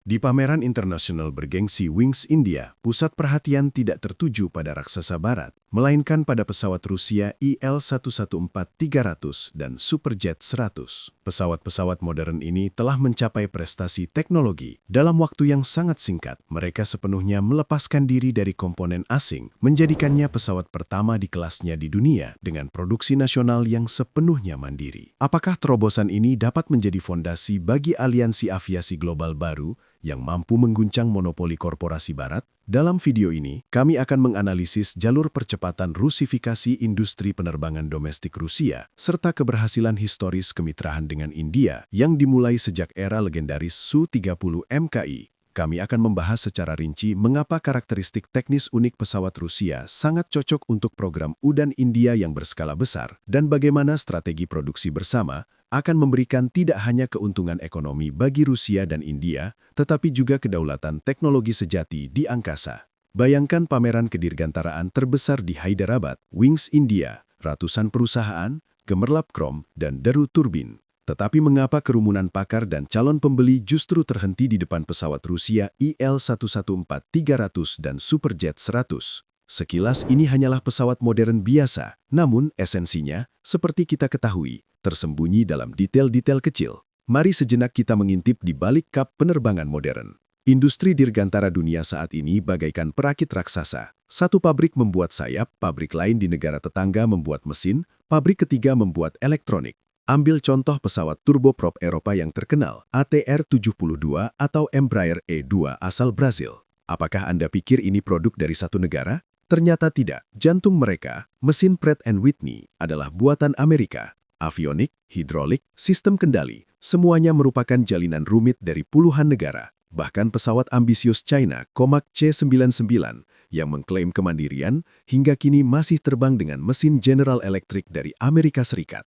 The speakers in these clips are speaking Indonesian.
Di pameran internasional bergengsi Wings India, pusat perhatian tidak tertuju pada raksasa barat, melainkan pada pesawat Rusia Il-114-300 dan Superjet 100. Pesawat-pesawat modern ini telah mencapai prestasi teknologi. Dalam waktu yang sangat singkat, mereka sepenuhnya melepaskan diri dari komponen asing, menjadikannya pesawat pertama di kelasnya di dunia dengan produksi nasional yang sepenuhnya mandiri. Apakah terobosan ini dapat menjadi fondasi bagi aliansi aviasi global baru yang mampu mengguncang monopoli korporasi barat? Dalam video ini, kami akan menganalisis jalur percepatan rusifikasi industri penerbangan domestik Rusia, serta keberhasilan historis kemitraan dengan India yang dimulai sejak era legendaris Su-30 MKI. Kami akan membahas secara rinci mengapa karakteristik teknis unik pesawat Rusia sangat cocok untuk program UDAN India yang berskala besar, dan bagaimana strategi produksi bersama akan memberikan tidak hanya keuntungan ekonomi bagi Rusia dan India, tetapi juga kedaulatan teknologi sejati di angkasa. Bayangkan pameran kedirgantaraan terbesar di Hyderabad, Wings India, ratusan perusahaan, gemerlap krom, dan deru turbin. Tetapi mengapa kerumunan pakar dan calon pembeli justru terhenti di depan pesawat Rusia Il-114-300 dan Superjet 100? Sekilas ini hanyalah pesawat modern biasa, namun esensinya, seperti kita ketahui, tersembunyi dalam detail-detail kecil. Mari sejenak kita mengintip di balik kap penerbangan modern. Industri dirgantara dunia saat ini bagaikan perakit raksasa. Satu pabrik membuat sayap, pabrik lain di negara tetangga membuat mesin, pabrik ketiga membuat elektronik. Ambil contoh pesawat turboprop Eropa yang terkenal, ATR-72 atau Embraer E2 asal Brasil. Apakah Anda pikir ini produk dari satu negara? Ternyata tidak. Jantung mereka, mesin Pratt & Whitney, adalah buatan Amerika. Avionik, hidrolik, sistem kendali, semuanya merupakan jalinan rumit dari puluhan negara. Bahkan pesawat ambisius China, Comac C-99, yang mengklaim kemandirian, hingga kini masih terbang dengan mesin General Electric dari Amerika Serikat.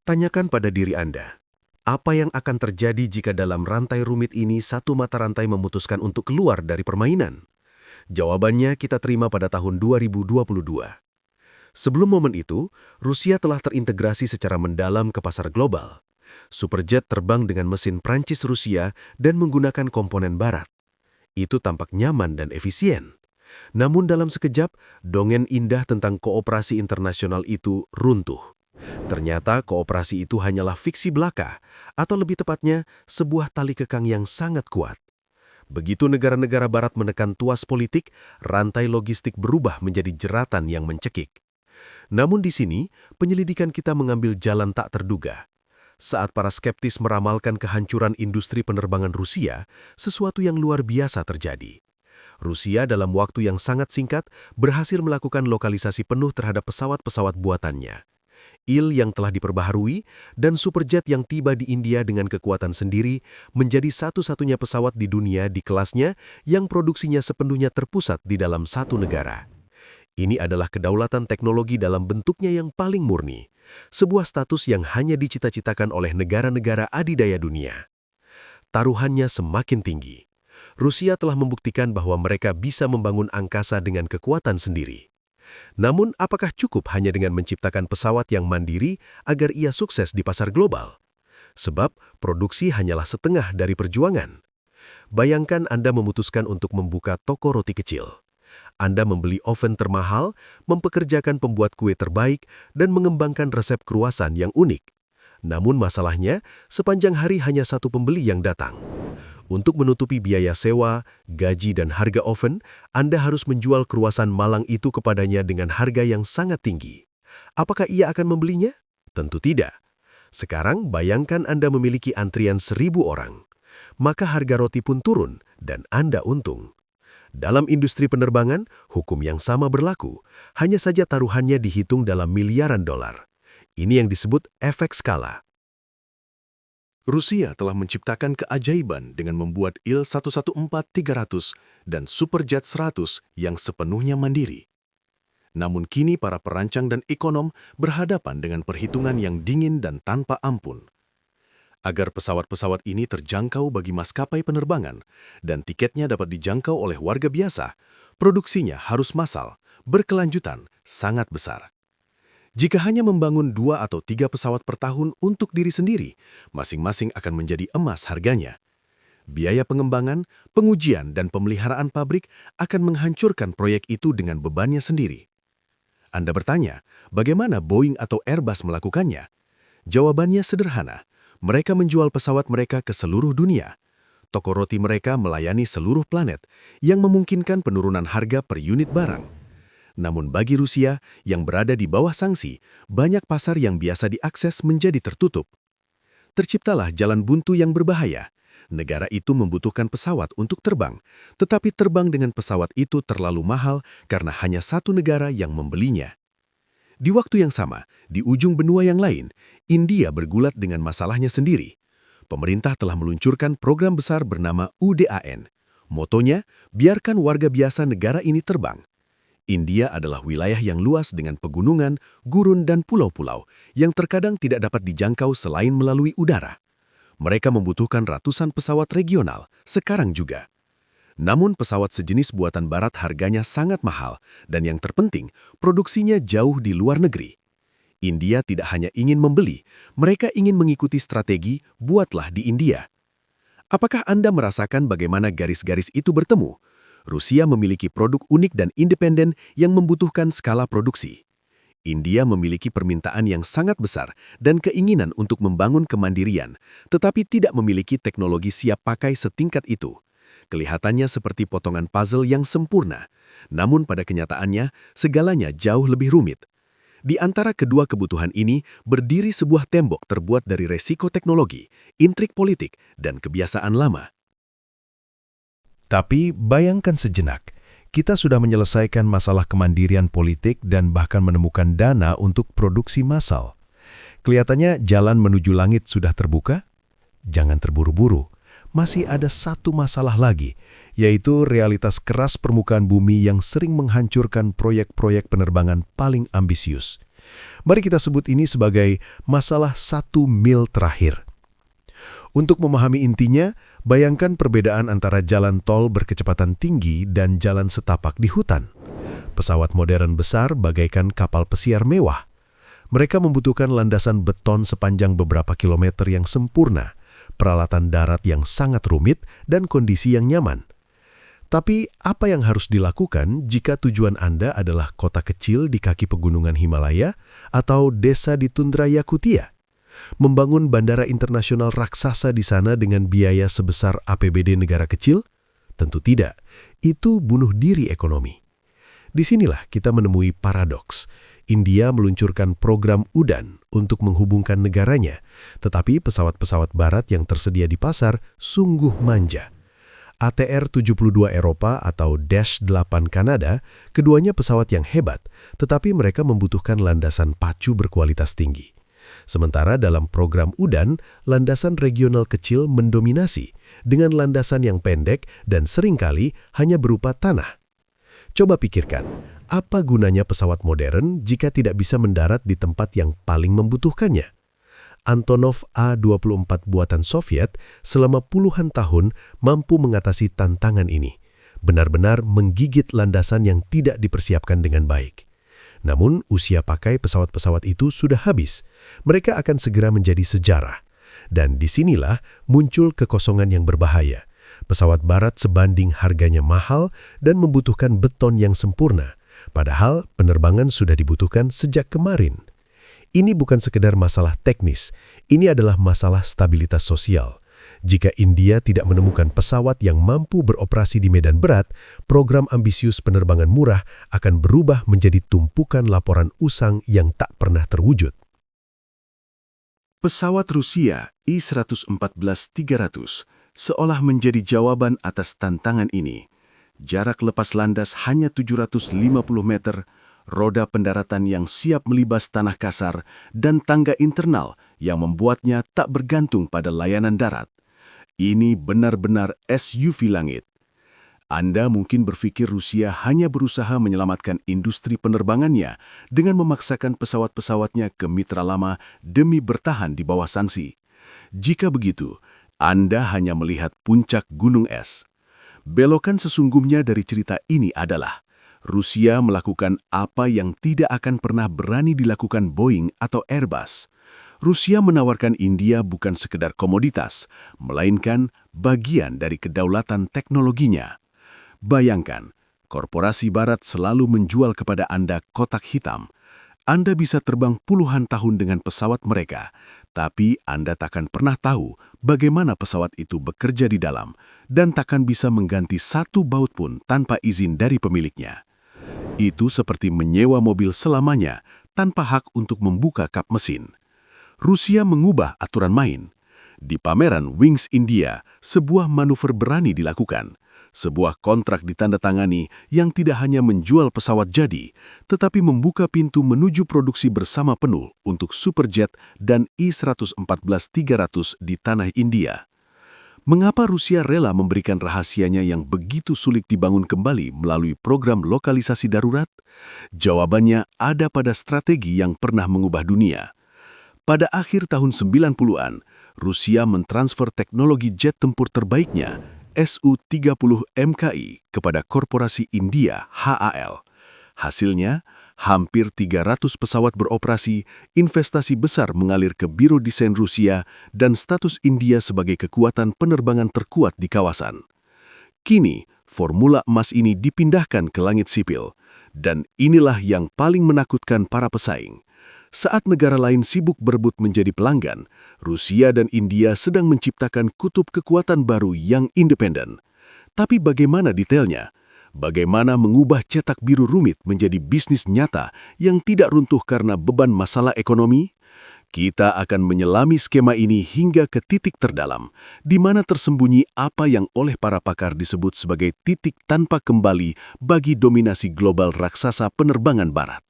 Tanyakan pada diri Anda, apa yang akan terjadi jika dalam rantai rumit ini satu mata rantai memutuskan untuk keluar dari permainan? Jawabannya kita terima pada tahun 2022. Sebelum momen itu, Rusia telah terintegrasi secara mendalam ke pasar global. Superjet terbang dengan mesin Prancis-Rusia dan menggunakan komponen barat. Itu tampak nyaman dan efisien. Namun dalam sekejap, dongeng indah tentang kooperasi internasional itu runtuh. Ternyata kooperasi itu hanyalah fiksi belaka, atau lebih tepatnya, sebuah tali kekang yang sangat kuat. Begitu negara-negara barat menekan tuas politik, rantai logistik berubah menjadi jeratan yang mencekik. Namun di sini, penyelidikan kita mengambil jalan tak terduga. Saat para skeptis meramalkan kehancuran industri penerbangan Rusia, sesuatu yang luar biasa terjadi. Rusia dalam waktu yang sangat singkat berhasil melakukan lokalisasi penuh terhadap pesawat-pesawat buatannya. Il yang telah diperbaharui dan Superjet yang tiba di India dengan kekuatan sendiri menjadi satu-satunya pesawat di dunia di kelasnya yang produksinya sepenuhnya terpusat di dalam satu negara. Ini adalah kedaulatan teknologi dalam bentuknya yang paling murni, sebuah status yang hanya dicita-citakan oleh negara-negara adidaya dunia. Taruhannya semakin tinggi. Rusia telah membuktikan bahwa mereka bisa membangun angkasa dengan kekuatan sendiri. Namun, apakah cukup hanya dengan menciptakan pesawat yang mandiri agar ia sukses di pasar global? Sebab, produksi hanyalah setengah dari perjuangan. Bayangkan Anda memutuskan untuk membuka toko roti kecil. Anda membeli oven termahal, mempekerjakan pembuat kue terbaik, dan mengembangkan resep kruasan yang unik. Namun masalahnya, sepanjang hari hanya satu pembeli yang datang. Untuk menutupi biaya sewa, gaji, dan harga oven, Anda harus menjual kruasan malang itu kepadanya dengan harga yang sangat tinggi. Apakah ia akan membelinya? Tentu tidak. Sekarang bayangkan Anda memiliki antrian 1.000 orang. Maka harga roti pun turun dan Anda untung. Dalam industri penerbangan, hukum yang sama berlaku. Hanya saja taruhannya dihitung dalam miliaran dolar. Ini yang disebut efek skala. Rusia telah menciptakan keajaiban dengan membuat Il-114-300 dan Superjet 100 yang sepenuhnya mandiri. Namun kini para perancang dan ekonom berhadapan dengan perhitungan yang dingin dan tanpa ampun. Agar pesawat-pesawat ini terjangkau bagi maskapai penerbangan dan tiketnya dapat dijangkau oleh warga biasa, produksinya harus massal, berkelanjutan, sangat besar. Jika hanya membangun 2 atau 3 pesawat per tahun untuk diri sendiri, masing-masing akan menjadi emas harganya. Biaya pengembangan, pengujian, dan pemeliharaan pabrik akan menghancurkan proyek itu dengan bebannya sendiri. Anda bertanya, bagaimana Boeing atau Airbus melakukannya? Jawabannya sederhana. Mereka menjual pesawat mereka ke seluruh dunia. Toko roti mereka melayani seluruh planet, yang memungkinkan penurunan harga per unit barang. Namun bagi Rusia, yang berada di bawah sanksi, banyak pasar yang biasa diakses menjadi tertutup. Terciptalah jalan buntu yang berbahaya. Negara itu membutuhkan pesawat untuk terbang, tetapi terbang dengan pesawat itu terlalu mahal karena hanya satu negara yang membelinya. Di waktu yang sama, di ujung benua yang lain, India bergulat dengan masalahnya sendiri. Pemerintah telah meluncurkan program besar bernama UDAN. Motonya, biarkan warga biasa negara ini terbang. India adalah wilayah yang luas dengan pegunungan, gurun, dan pulau-pulau yang terkadang tidak dapat dijangkau selain melalui udara. Mereka membutuhkan ratusan pesawat regional, sekarang juga. Namun pesawat sejenis buatan barat harganya sangat mahal, dan yang terpenting, produksinya jauh di luar negeri. India tidak hanya ingin membeli, mereka ingin mengikuti strategi "buatlah di India". Apakah Anda merasakan bagaimana garis-garis itu bertemu? Rusia memiliki produk unik dan independen yang membutuhkan skala produksi. India memiliki permintaan yang sangat besar dan keinginan untuk membangun kemandirian, tetapi tidak memiliki teknologi siap pakai setingkat itu. Kelihatannya seperti potongan puzzle yang sempurna, namun pada kenyataannya segalanya jauh lebih rumit. Di antara kedua kebutuhan ini berdiri sebuah tembok terbuat dari resiko teknologi, intrik politik, dan kebiasaan lama. Tapi bayangkan sejenak, kita sudah menyelesaikan masalah kemandirian politik dan bahkan menemukan dana untuk produksi massal. Kelihatannya jalan menuju langit sudah terbuka? Jangan terburu-buru. Masih ada satu masalah lagi, yaitu realitas keras permukaan bumi yang sering menghancurkan proyek-proyek penerbangan paling ambisius. Mari kita sebut ini sebagai masalah 1 mil terakhir. Untuk memahami intinya, bayangkan perbedaan antara jalan tol berkecepatan tinggi dan jalan setapak di hutan. Pesawat modern besar bagaikan kapal pesiar mewah. Mereka membutuhkan landasan beton sepanjang beberapa kilometer yang sempurna, peralatan darat yang sangat rumit, dan kondisi yang nyaman. Tapi apa yang harus dilakukan jika tujuan Anda adalah kota kecil di kaki pegunungan Himalaya atau desa di tundra Yakutia? Membangun bandara internasional raksasa di sana dengan biaya sebesar APBD negara kecil? Tentu tidak. Itu bunuh diri ekonomi. Disinilah kita menemui paradoks. India meluncurkan program UDAN untuk menghubungkan negaranya, tetapi pesawat-pesawat barat yang tersedia di pasar sungguh manja. ATR-72 Eropa atau Dash 8 Kanada, keduanya pesawat yang hebat, tetapi mereka membutuhkan landasan pacu berkualitas tinggi. Sementara dalam program UDAN, landasan regional kecil mendominasi dengan landasan yang pendek dan seringkali hanya berupa tanah. Coba pikirkan, apa gunanya pesawat modern jika tidak bisa mendarat di tempat yang paling membutuhkannya? Antonov A-24 buatan Soviet selama puluhan tahun mampu mengatasi tantangan ini, benar-benar menggigit landasan yang tidak dipersiapkan dengan baik. Namun, usia pakai pesawat-pesawat itu sudah habis. Mereka akan segera menjadi sejarah. Dan disinilah muncul kekosongan yang berbahaya. Pesawat barat sebanding harganya mahal dan membutuhkan beton yang sempurna. Padahal penerbangan sudah dibutuhkan sejak kemarin. Ini bukan sekedar masalah teknis, ini adalah masalah stabilitas sosial. Jika India tidak menemukan pesawat yang mampu beroperasi di medan berat, program ambisius penerbangan murah akan berubah menjadi tumpukan laporan usang yang tak pernah terwujud. Pesawat Rusia I-114-300 seolah menjadi jawaban atas tantangan ini. Jarak lepas landas hanya 750 meter, roda pendaratan yang siap melibas tanah kasar, dan tangga internal yang membuatnya tak bergantung pada layanan darat. Ini benar-benar SUV langit. Anda mungkin berpikir Rusia hanya berusaha menyelamatkan industri penerbangannya dengan memaksakan pesawat-pesawatnya ke mitra lama demi bertahan di bawah sanksi. Jika begitu, Anda hanya melihat puncak gunung es. Belokan sesungguhnya dari cerita ini adalah Rusia melakukan apa yang tidak akan pernah berani dilakukan Boeing atau Airbus. Rusia menawarkan India bukan sekedar komoditas, melainkan bagian dari kedaulatan teknologinya. Bayangkan, korporasi Barat selalu menjual kepada Anda kotak hitam. Anda bisa terbang puluhan tahun dengan pesawat mereka, tapi Anda takkan pernah tahu bagaimana pesawat itu bekerja di dalam dan takkan bisa mengganti satu baut pun tanpa izin dari pemiliknya. Itu seperti menyewa mobil selamanya tanpa hak untuk membuka kap mesin. Rusia mengubah aturan main. Di pameran Wings India, sebuah manuver berani dilakukan. Sebuah kontrak ditandatangani yang tidak hanya menjual pesawat jadi, tetapi membuka pintu menuju produksi bersama penuh untuk Superjet dan I-114-300 di tanah India. Mengapa Rusia rela memberikan rahasianya yang begitu sulit dibangun kembali melalui program lokalisasi darurat? Jawabannya ada pada strategi yang pernah mengubah dunia. Pada akhir tahun 90-an, Rusia mentransfer teknologi jet tempur terbaiknya, Su-30 MKI, kepada korporasi India HAL. Hasilnya, hampir 300 pesawat beroperasi, investasi besar mengalir ke Biro Desain Rusia, dan status India sebagai kekuatan penerbangan terkuat di kawasan. Kini, formula emas ini dipindahkan ke langit sipil, dan inilah yang paling menakutkan para pesaing. Saat negara lain sibuk berebut menjadi pelanggan, Rusia dan India sedang menciptakan kutub kekuatan baru yang independen. Tapi bagaimana detailnya? Bagaimana mengubah cetak biru rumit menjadi bisnis nyata yang tidak runtuh karena beban masalah ekonomi? Kita akan menyelami skema ini hingga ke titik terdalam, di mana tersembunyi apa yang oleh para pakar disebut sebagai titik tanpa kembali bagi dominasi global raksasa penerbangan Barat.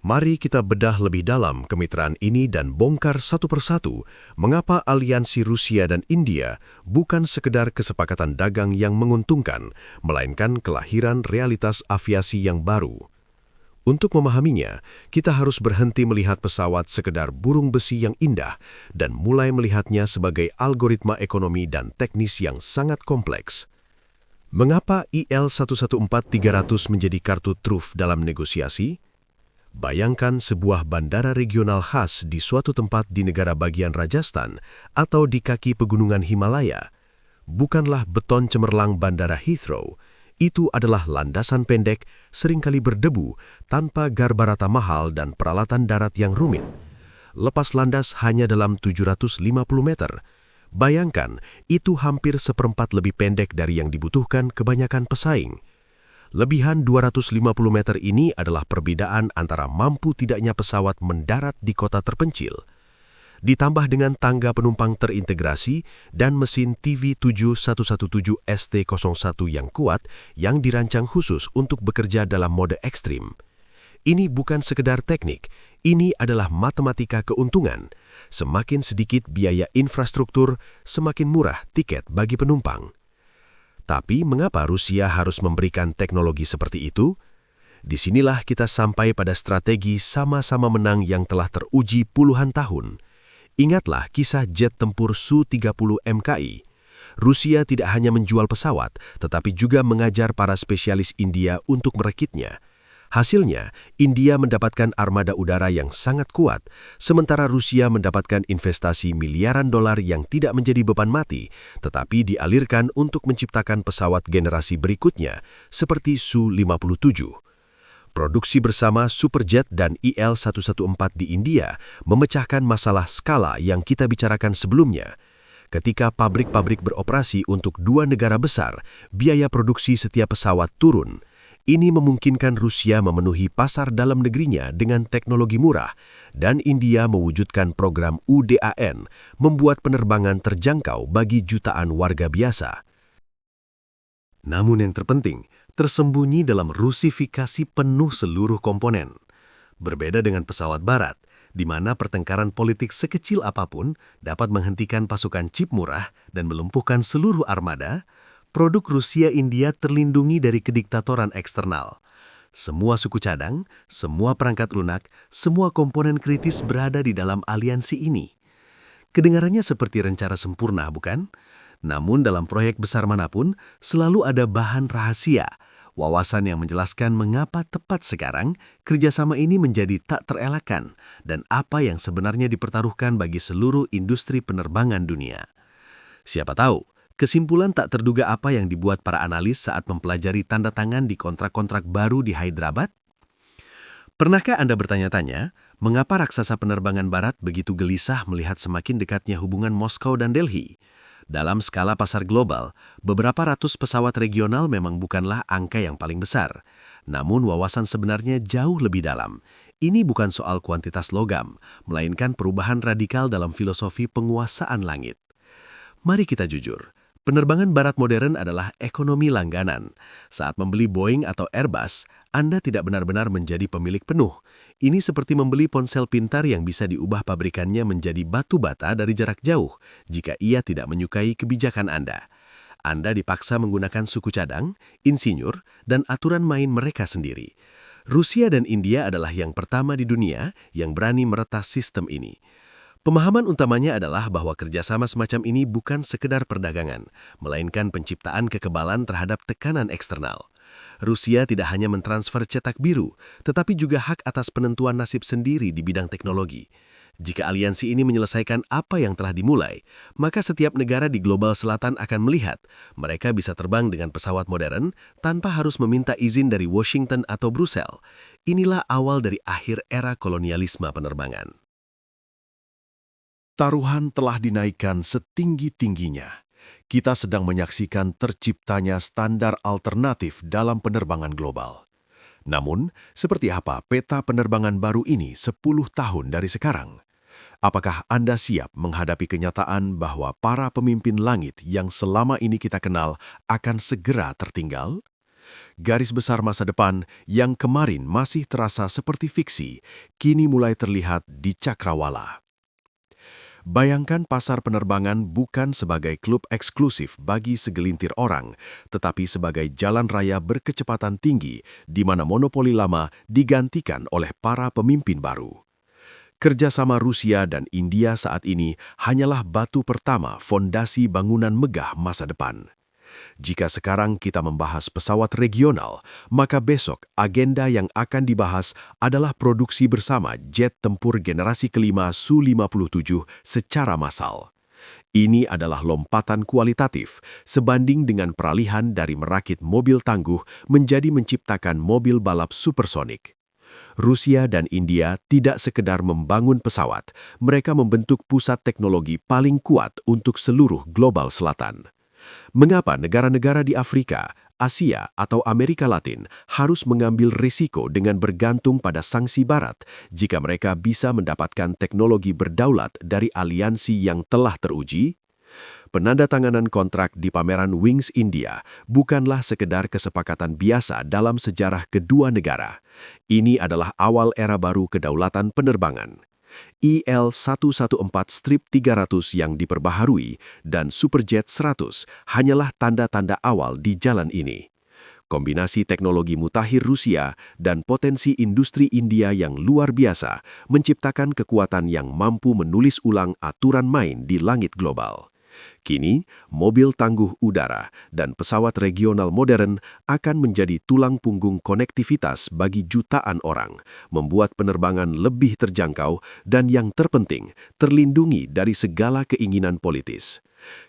Mari kita bedah lebih dalam kemitraan ini dan bongkar satu persatu mengapa aliansi Rusia dan India bukan sekedar kesepakatan dagang yang menguntungkan, melainkan kelahiran realitas aviasi yang baru. Untuk memahaminya, kita harus berhenti melihat pesawat sekedar burung besi yang indah dan mulai melihatnya sebagai algoritma ekonomi dan teknis yang sangat kompleks. Mengapa IL-114-300 menjadi kartu truf dalam negosiasi? Bayangkan sebuah bandara regional khas di suatu tempat di negara bagian Rajasthan atau di kaki pegunungan Himalaya. Bukanlah beton cemerlang bandara Heathrow, itu adalah landasan pendek, seringkali berdebu, tanpa garbarata mahal dan peralatan darat yang rumit. Lepas landas hanya dalam 750 meter. Bayangkan, itu hampir seperempat lebih pendek dari yang dibutuhkan kebanyakan pesaing. Lebihan 250 meter ini adalah perbedaan antara mampu tidaknya pesawat mendarat di kota terpencil. Ditambah dengan tangga penumpang terintegrasi dan mesin TV7117ST01 yang kuat yang dirancang khusus untuk bekerja dalam mode ekstrim. Ini bukan sekedar teknik, ini adalah matematika keuntungan. Semakin sedikit biaya infrastruktur, semakin murah tiket bagi penumpang. Tapi mengapa Rusia harus memberikan teknologi seperti itu? Disinilah kita sampai pada strategi sama-sama menang yang telah teruji puluhan tahun. Ingatlah kisah jet tempur Su-30 MKI. Rusia tidak hanya menjual pesawat, tetapi juga mengajar para spesialis India untuk merakitnya. Hasilnya, India mendapatkan armada udara yang sangat kuat, sementara Rusia mendapatkan investasi miliaran dolar yang tidak menjadi beban mati, tetapi dialirkan untuk menciptakan pesawat generasi berikutnya, seperti Su-57. Produksi bersama Superjet dan IL-114 di India memecahkan masalah skala yang kita bicarakan sebelumnya. Ketika pabrik-pabrik beroperasi untuk dua negara besar, biaya produksi setiap pesawat turun. Ini memungkinkan Rusia memenuhi pasar dalam negerinya dengan teknologi murah, dan India mewujudkan program UDAN, membuat penerbangan terjangkau bagi jutaan warga biasa. Namun yang terpenting, tersembunyi dalam rusifikasi penuh seluruh komponen. Berbeda dengan pesawat Barat, di mana pertengkaran politik sekecil apapun dapat menghentikan pasukan chip murah dan melumpuhkan seluruh armada, produk Rusia-India terlindungi dari kediktatoran eksternal. Semua suku cadang, semua perangkat lunak, semua komponen kritis berada di dalam aliansi ini. Kedengarannya seperti rencana sempurna, bukan? Namun dalam proyek besar manapun, selalu ada bahan rahasia, Wawasan yang menjelaskan mengapa tepat sekarang kerjasama ini menjadi tak terelakkan dan apa yang sebenarnya dipertaruhkan bagi seluruh industri penerbangan dunia. Siapa tahu, kesimpulan tak terduga apa yang dibuat para analis saat mempelajari tanda tangan di kontrak-kontrak baru di Hyderabad? Pernahkah Anda bertanya-tanya, mengapa raksasa penerbangan barat begitu gelisah melihat semakin dekatnya hubungan Moskow dan Delhi? Dalam skala pasar global, beberapa ratus pesawat regional memang bukanlah angka yang paling besar. Namun wawasan sebenarnya jauh lebih dalam. Ini bukan soal kuantitas logam, melainkan perubahan radikal dalam filosofi penguasaan langit. Mari kita jujur, penerbangan barat modern adalah ekonomi langganan. Saat membeli Boeing atau Airbus, Anda tidak benar-benar menjadi pemilik penuh. Ini seperti membeli ponsel pintar yang bisa diubah pabrikannya menjadi batu bata dari jarak jauh jika ia tidak menyukai kebijakan Anda. Anda dipaksa menggunakan suku cadang, insinyur, dan aturan main mereka sendiri. Rusia dan India adalah yang pertama di dunia yang berani meretas sistem ini. Pemahaman utamanya adalah bahwa kerjasama semacam ini bukan sekedar perdagangan, melainkan penciptaan kekebalan terhadap tekanan eksternal. Rusia tidak hanya mentransfer cetak biru, tetapi juga hak atas penentuan nasib sendiri di bidang teknologi. Jika aliansi ini menyelesaikan apa yang telah dimulai, maka setiap negara di global selatan akan melihat mereka bisa terbang dengan pesawat modern tanpa harus meminta izin dari Washington atau Brussel. Inilah awal dari akhir era kolonialisme penerbangan. Taruhan telah dinaikkan setinggi-tingginya. Kita sedang menyaksikan terciptanya standar alternatif dalam penerbangan global. Namun, seperti apa peta penerbangan baru ini 10 tahun dari sekarang? Apakah Anda siap menghadapi kenyataan bahwa para pemimpin langit yang selama ini kita kenal akan segera tertinggal? Garis besar masa depan yang kemarin masih terasa seperti fiksi, kini mulai terlihat di cakrawala. Bayangkan pasar penerbangan bukan sebagai klub eksklusif bagi segelintir orang, tetapi sebagai jalan raya berkecepatan tinggi di mana monopoli lama digantikan oleh para pemimpin baru. Kerjasama Rusia dan India saat ini hanyalah batu pertama fondasi bangunan megah masa depan. Jika sekarang kita membahas pesawat regional, maka besok agenda yang akan dibahas adalah produksi bersama jet tempur generasi kelima Su-57 secara massal. Ini adalah lompatan kualitatif sebanding dengan peralihan dari merakit mobil tangguh menjadi menciptakan mobil balap supersonik. Rusia dan India tidak sekedar membangun pesawat, mereka membentuk pusat teknologi paling kuat untuk seluruh global selatan. Mengapa negara-negara di Afrika, Asia, atau Amerika Latin harus mengambil risiko dengan bergantung pada sanksi Barat jika mereka bisa mendapatkan teknologi berdaulat dari aliansi yang telah teruji? Penandatanganan kontrak di pameran Wings India bukanlah sekedar kesepakatan biasa dalam sejarah kedua negara. Ini adalah awal era baru kedaulatan penerbangan. IL-114-300 yang diperbaharui dan Superjet 100 hanyalah tanda-tanda awal di jalan ini. Kombinasi teknologi mutakhir Rusia dan potensi industri India yang luar biasa menciptakan kekuatan yang mampu menulis ulang aturan main di langit global. Kini, mobil tangguh udara dan pesawat regional modern akan menjadi tulang punggung konektivitas bagi jutaan orang, membuat penerbangan lebih terjangkau dan yang terpenting, terlindungi dari segala keinginan politis.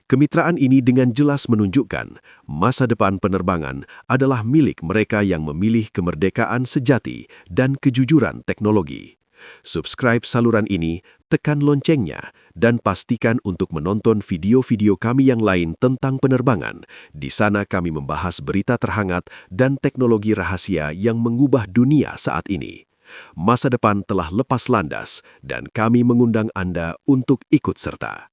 Kemitraan ini dengan jelas menunjukkan masa depan penerbangan adalah milik mereka yang memilih kemerdekaan sejati dan kejujuran teknologi. Subscribe saluran ini, tekan loncengnya, dan pastikan untuk menonton video-video kami yang lain tentang penerbangan. Di sana kami membahas berita terhangat dan teknologi rahasia yang mengubah dunia saat ini. Masa depan telah lepas landas, dan kami mengundang Anda untuk ikut serta.